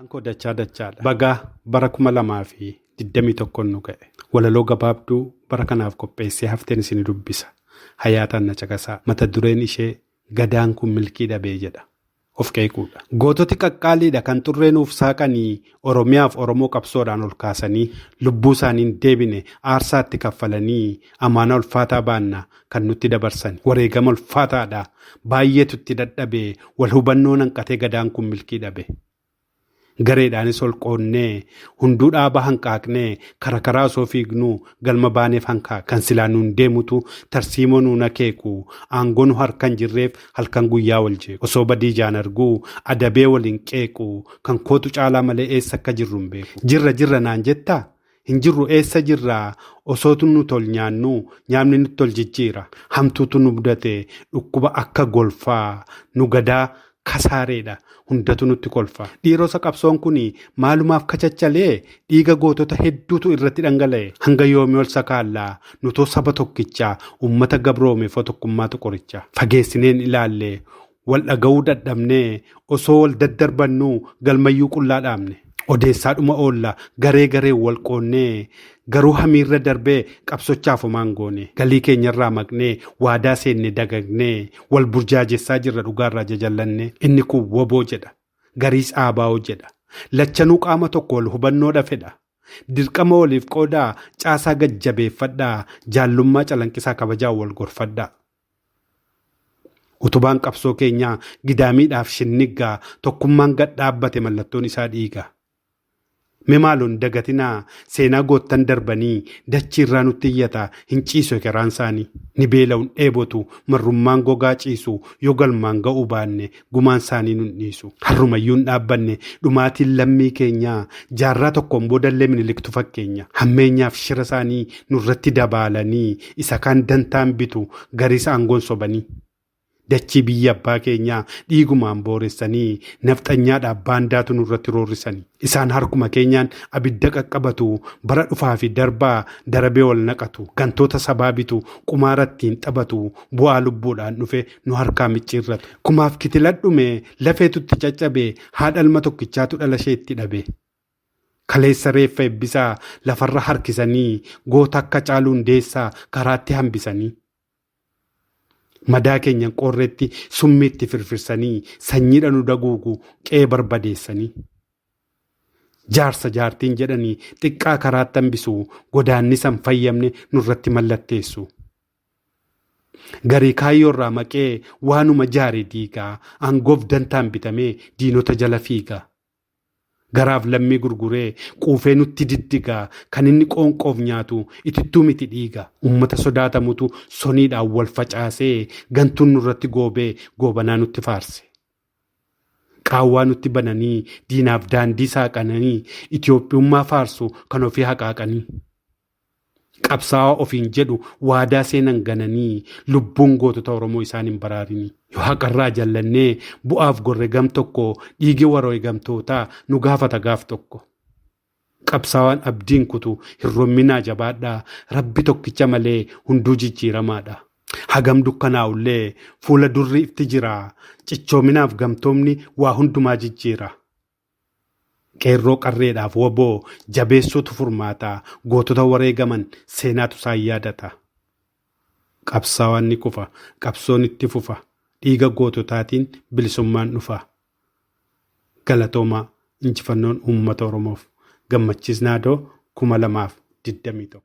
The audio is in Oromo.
Koo dachaadha. Bagaa bara 2021 nu ga'e. Walaloo gabaabduu bara kanaaf qopheessee hafteen isin dubbisa. Hayaataan na caqasaa. Mata dureen ishee gadaan kun milkii dhabee jedha. Of qeequudha. Goototi qaqqaaliidha kan xurree nuuf saaqanii Oromiyaaf Oromoo qabsoodhaan ol kaasanii lubbuu isaaniin deebine aarsaatti kaffalanii amaana ulfaataa baannaa kan nutti dabarsan. Wareegama ulfaataadha. Baay'eetu itti dadhabee wal hubannoo hanqatee gadaan kun milkii dhabe. Gareedhaanis ol qoonnee hunduu dhaaba hanqaaqnee karaa osoo fiignuu galma baaneef hanqaaq kan silaa nuun deemutu tarsiimoo nuun akeeku aangoo nu harkan jirreef halkan guyyaa wal jeequ osoo badii jaan arguu adabee waliin qeequ kan kootu caalaa malee eessa akka jirru hin beeku. Jirra naan jettaa hin jirru eessa jirraa osootu nu tol nyaannu nyaamni nutti tol jijjiira hamtuutu nu mudate dhukkuba akka golfaa nu gadaa kasaareedha. Hundatu nutti kolfa. Dhiirota qabsoon kun maalumaaf kachachalee dhiiga gootota hedduutu irratti dhangala'e. Hanga yoomii ol sakaallaa nutoo saba tokkichaa uummata gabroomeef tokkummaatu qoricha. Fageessineen ilaallee wal dhaga'uu dadhabnee osoo wal daddarbannuu galmayyuu qullaa dhaabne. Odeessaadhuma oolla garee wal qoonnee garuu hamiirra darbee qabsochaaf homaan goone. Galii keenyarraa maqnee waadaa seenne dagagnee wal burjaajessaa jirra dhugaarraa jajallanne. Inni kun woboo jedha. Gariis aabaa'oo jedha. Lachanuu qaama tokko wal hubannoodha fedha. Dirqama waliif qoodaa caasaa gajjabeeffadhaa jaallummaa calanqisaa kabajaa wal gorfadhaa. Utubaan qabsoo keenyaa gidaamiidhaaf shinniggaa tokkummaan gad dhaabbate mallattoon isaa dhiiga. Memaaluun dagatinaa seenaa goottan darbanii dachiirraa nutti iyyata hin ciisu ekeraan isaanii. Ni beela'uun dheebotu marrummaan gogaa ciisu yoo galmaan ga'uu baanne gumaan isaanii nun dhiisu. Harrumayyuun dhaabbanne dhumaatiin lammii keenyaa jaarraa tokkoon boodallee miniliktu fakkeenya. Hammeenyaaf shira isaanii nurratti dabaalanii isa kaan dantaan bitu gariis aangoon sobanii. Dachii biyya abbaa keenyaa dhiigumaan booressanii nafxanyaadhaaf baandaatu nurratti roorrisanii. Isaan harkuma keenyaan abidda qaqqabatu bara dhufaa fi darbaa darabee wal naqatu. Gantoota sabaa bitu qumaarattiin taphatu bu'aa lubbuudhaan dhufe nu harkaa micciirratu. Kumaaf kitiladhume lafeetutti caccabee haadha ilma tokkichaatu dhala isheetti dhabe. Kaleessa reeffa eebbisaa lafarra harkisanii goota akka caaluun deessaa karaatti hambisanii. Madaa keenyan qorreetti summiitti firfirsanii sanyiidha nu daguugu qe'ee barbadeessanii. Jaarsa jaartiin jedhanii xiqqaa karaatti hambisu godaannisan fayyamne nurratti mallatteessu. Garii kaayyoorraa maqee waanuma jaare diigaa aangoof dantaan bitamee diinota jala fiigaa. Garaaf lammii gurguree quufee nutti diddigaa kan inni qoonqoof nyaatu itittuu miti dhiiga. Uummata sodaatamutu soniidhaan wal facaasee gantuun nurratti goobee goobanaa nutti faarse. Qaawwaa nutti bananii diinaaf daandii saaqananii Itiyoophiyummaa faarsu kan ofii haqaaqanii. Qabsaa'aa ofiin jedhu waadaa seenan gananii lubbuun gootota Oromoo isaan hin baraarinii. Yoo haqarraa jallannee bu'aaf gorre gam tokko dhiigi waroo eegamtootaa nu gaafata gaaf tokko. Qabsaawaan abdiin kutu hirromminaa jabaadhaa rabbi tokkicha malee hunduu jijjiiramaadha. Hagam dukkanaa'ullee fuula durri ifti jira cichoominaaf gamtoomni waa hundumaa jijjiira. Qeerroo qarreedhaaf woboo jabeessuutu furmaataa gootota wareegaman seenaatu isaan yaadata. Qabsaawaan ni kufa qabsoon itti fufa dhiiga goototaatiin bilisummaan dhufa. Galatoomaa injifannoon uummata Oromoof. Gammachiis Naadoo 2021.